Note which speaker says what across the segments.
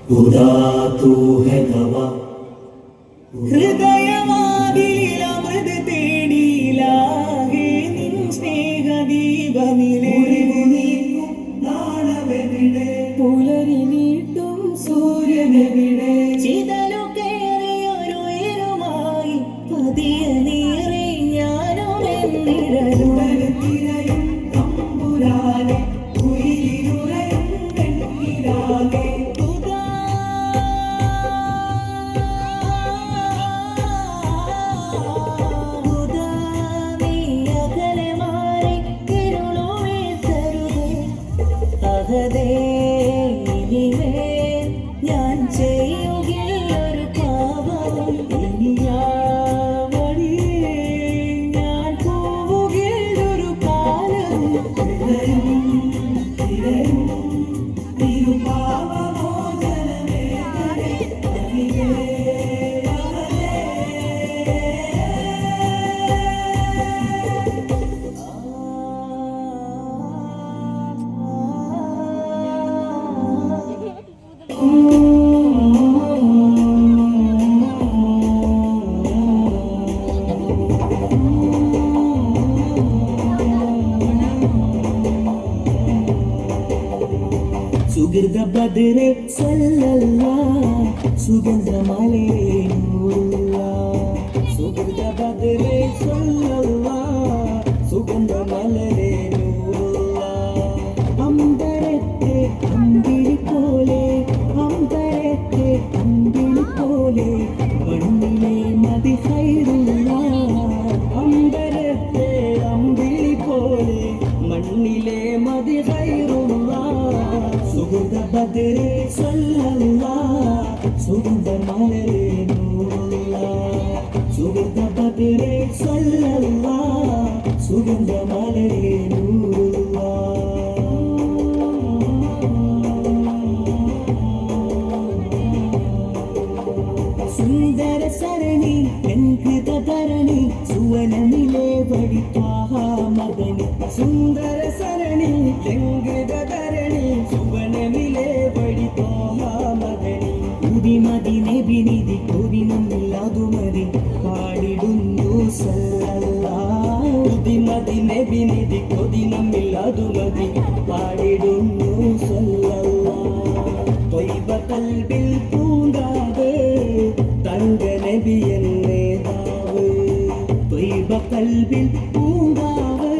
Speaker 1: खुदा तू है दवा
Speaker 2: ഹൃദയവാതിലിൽ അമൃത് തേടിയിലാകെ നിൻ സ്നേഹദീപമിലെ
Speaker 1: നാളമെവിടെ
Speaker 2: പുലരി നീട്ടും
Speaker 1: സൂര്യനെവിടെ
Speaker 2: ചിതലു കയറിയൊരുയരുമായി പതിയെ നീറി ഞാനും എന്നിഴലും
Speaker 1: തിരയും തമ്പുരാനെ ഉയിരിലുറയും വെണ്ണിലാകെ
Speaker 2: ഞാൻ ചെയ്യുകയൊരു പാപവും ഇനിയാ വഴിയേ ഞാൻ പോവുകയൊരു കാലവും സുഗൃത ബദരെ സല്ലല്ലാ സുഗന്ധമലേ നൂറുല്ലാ സുഗൃത ബദരെ സല്ലല്ലാ സുഗന്ധമലേ നൂറുല്ലാ അമ്പരത്തെ അമ്പിളി പോലെ അമ്പരത്തെ അമ്പിളി പോലെ മണ്ണിലെ മതി ഖൈറുല്ലാ അമ്പരത്തെ അമ്പിളി പോലെ മണ്ണിലെ മതി ഖൈറുല്ലാ സുഗന്ധ ബദരെ സല്ലല്ലാ സുഗന്ധ മലരെ നൂറുല്ലാ സുഗന്ധ ബദരെ സല്ലല്ലാ സുഗന്ധ മലരെ നൂറുല്ലാ സുന്ദര സരണി എൻകൃത ധരണി സുവനമിലെ വഴി മദനി സുന്ദര സരണി എൻകൃത ധരണി സുവനമിലെ വഴി മദനി ഉദിമതി നബിനിധി കൊതി നമ്മില്ലാതുമതി പാടിടുന്നു സല്ലല്ലാ ഉദിമതി നബിനിധി കൊതി നമ്മില്ലാതുമതി പാടിടുന്നു സല്ലല്ലാ ത്വയ്ബ കൽബിൽ പൂങ്കാവ് തങ്ക നബി എന്നേതാവ് ത്വയ്ബ കൽബിൽ പൂങ്കാവ്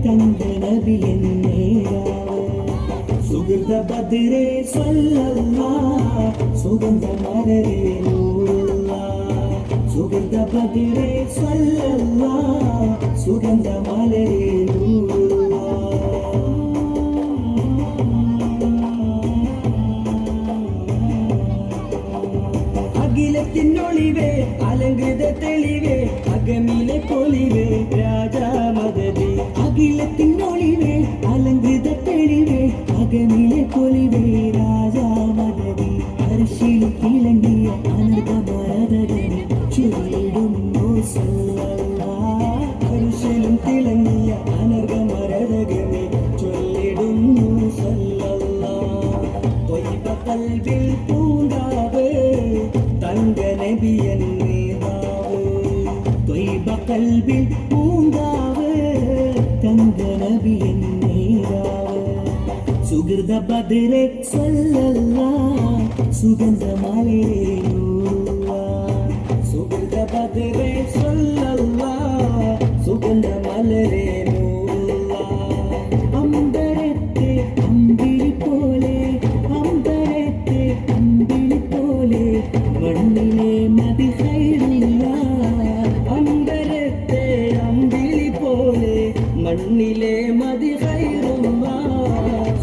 Speaker 2: തങ്ക നബി എന്നേതാവ് സുഗന്ധ ബദരെ സല്ലല്ലാ സുഗന്ധ മലരെ നൂറുല്ലാ സുഗന്ധ ബദരെ സല്ലല്ലാ സുഗന്ധ മലരെ നൂറുല്ലാ അഖിലത്തിനൊളിവേ അലങ്കൃത തെളിവേ അകമിലെ പൊലിവേ രാജാ മദതി അഖിലത്തിനൊളിവേ അലങ്കൃത തെളിവേ അകമിലെ പൊലിവേ രാജാ മദതി അർശിൽ തിളങ്ങിയ അനർഘമരതകനെ ചൊല്ലിടുന്നു സല്ലല്ലാ അർശിലും തിളങ്ങിയ അനർഘമരതകനെ ചൊല്ലിടുന്നു സല്ലല്ലാ ത്വയ്ബ കൽബിൽ പൂങ്കാവ് തങ്ക നബി എന്നേതാവ് ത്വയ്ബ കൽബിൽ പൂങ്കാവ് തങ്ക നബി എന്നേതാവ് സുഗൃത ബദരെ സല്ലല്ലാ സുഗന്ധ മലരെ നൂറുല്ലാ സുഗൃത ബദരെ സല്ലല്ലാ സുഗന്ധ മലരെ നൂറുല്ലാ അമ്പരത്തെ അമ്പിളി പോലെ അമ്പരത്തെ അമ്പിളി പോലെ മണ്ണിലെ മതി ഖൈറുല്ലാ അമ്പരത്തെ അമ്പിളി പോലെ മണ്ണിലെ മതി ഖൈറുല്ലാ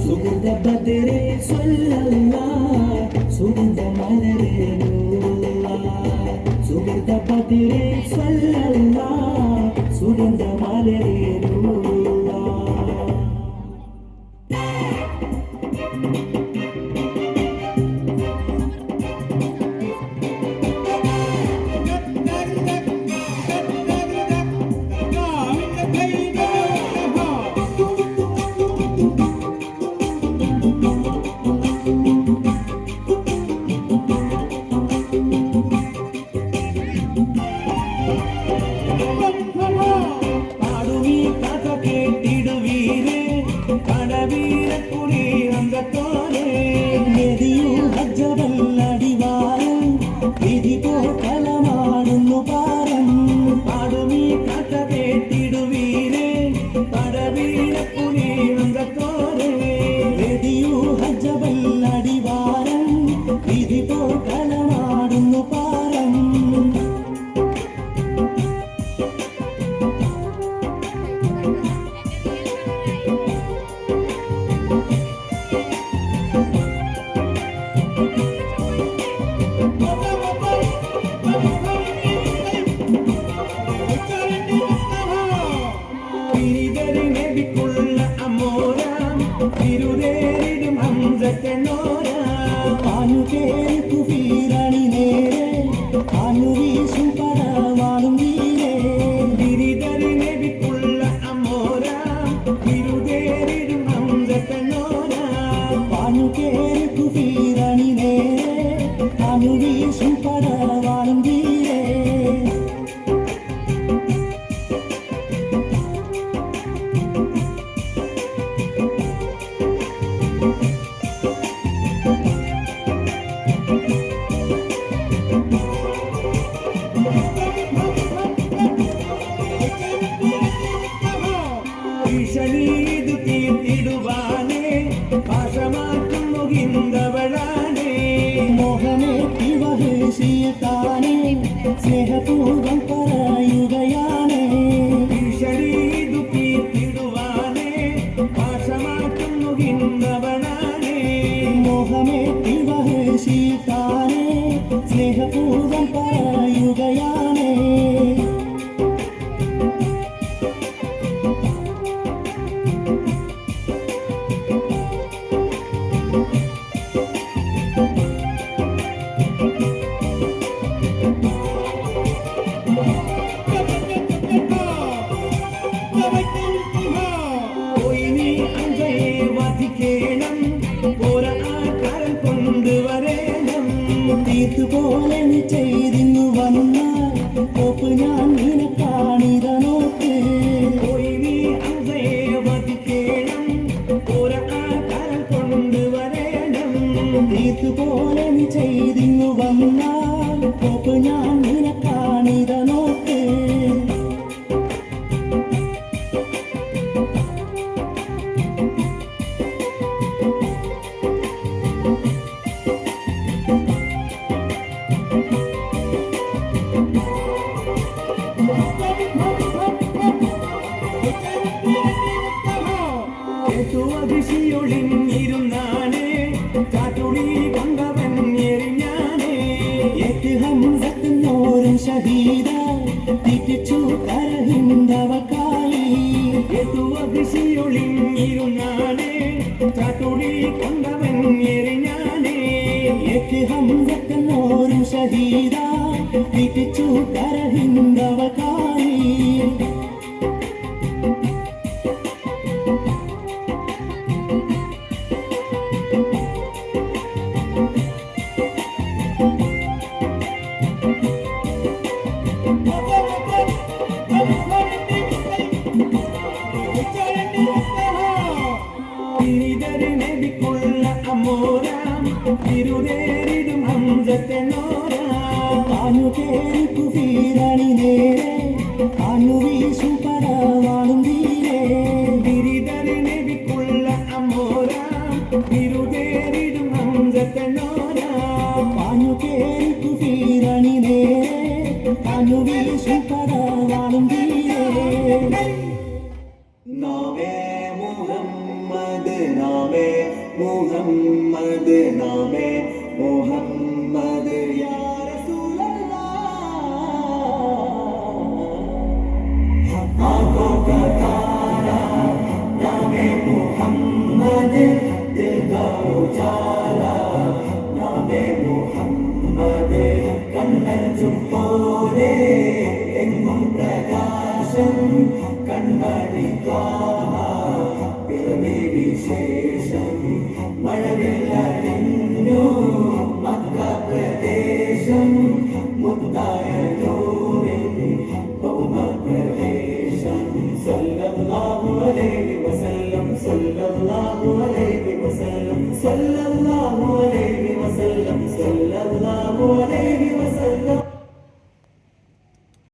Speaker 2: സുഗന്ധ ബദരെ സല്ലല്ലാ സുഗന്ധ മലരെ നൂറുല്ലാ സുഗന്ധ ബദരെ സല്ലല്ലാ സുഗന്ധ മലരെ നൂറുല്ലാ
Speaker 3: Thank you.
Speaker 2: വിധി പോർക്കളമാടുന്നു പാരം.
Speaker 3: നബിക്കുള്ള അമോരാം തിരുതേരിടും ഹംസക്കനോരാ
Speaker 2: ആനു കേറി കുഫീരണി നേരെ ആനു വീശും പടവാളും വീരേ.
Speaker 3: ഗിരിധരി നബിക്കുള്ള അമോരാം തിരുതേരിടും ഹംസക്കനോരാ
Speaker 2: ആനു കേറി കുഫീരണി നേരെ ആനു വീശും പടവാളും വീരേ.
Speaker 3: ഭീഷണീതു തീർത്തിടുവാനേ ഭാഷമാറ്റും മുകിന്തവളാനേ
Speaker 2: മോഹമേറ്റി വഹേശിയത്താനേ സ്നേഹപൂർവം പറയുകയാണേ.
Speaker 3: ഭീഷണീതു തീർത്തിടുവാനേ ഭാഷമാറ്റും മുകിന്തവളാനേ
Speaker 2: മോഹമേറ്റി വഹേശിയത്താനേ സ്നേഹപൂർവം പറയുകയാണേ.
Speaker 3: പോയി നീ അഞ്ചയെ വധിക്കേണം ഒരാൾക്കാരൻ കൊണ്ടുവരേണം
Speaker 2: തീർത്തുപോലെ നീ ചെയ്തിന്നു വന്നാൽ ഒപ്പ് ഞാൻ നിനക്കാണിത നോക്ക്.
Speaker 3: പോയി നീ അഞ്ചയെ വധിക്കേണം ഒരാൾക്കാരൻ കൊണ്ടുവരേണം
Speaker 2: തീർത്തുപോലെ നീ ചെയ്തിന്നു വന്നാൽ ഒപ്പ് ഞാൻ നിനക്കാണിത നോക്ക്.
Speaker 3: ൊളിഞ്ഞിരുന്നാനേ കാട്ടുളി കൊണ്ടവൻ എറിഞ്ഞാനേ
Speaker 2: ഏറ്റ് ഹംസത്തിനോരും ഷഹീദ തിരിച്ചു കരഹിന്ദവക്കായി.
Speaker 3: ഒളിഞ്ഞിരുന്നാനേ കാട്ടുളി കൊണ്ടവൻ എറിഞ്ഞാനേ
Speaker 2: ഏറ്റ് ഹംസത്തിനോരും ഷഹീദ തിരിച്ചു കരഹിന്ദവക്കായി.
Speaker 3: ഗിരിധരി നബിക്കുള്ള അമോരാം തിരുതേരിടും ഹംസക്കനോരാ
Speaker 2: ആനു കേറി കുഫീരണി നേരെ ആനു വീശും പടവാളും വീരേ.
Speaker 3: ഗിരിധരി നബിക്കുള്ള അമോരാം തിരുതേരിടും ഹംസക്കനോരാ
Speaker 2: ആനു കേറി കുഫീരണി നേരെ ആനു വീശും പടവാളും വീരേ.
Speaker 1: നാമേ മുഹമ്മദ് നാമേ മുഹമ്മദ് നാമേ മുഹമ്മദ് യാ റസൂലല്ലാഹ്. ആँखों का तारा नामे मुहम्मद दिल का उजाला नामे मुहम्मद കണ്ണൻ ചുപ്പോടെ എങ്ങും പ്രകാശം കൺമണി പിറവി വിശേഷം മഴവില്ലു മക്ക പ്രദേശം മുത്തായ നൂറിൻ ഭൗമപ്രദേശം സല്ലല്ലാഹു അലൈഹി വസല്ലം സല്ലല്ലാഹു അലൈഹി വസല്ലം സല്ലല്ലാഹു അലൈഹി വസല്ലം സല്ലല്ലാഹു അലൈഹി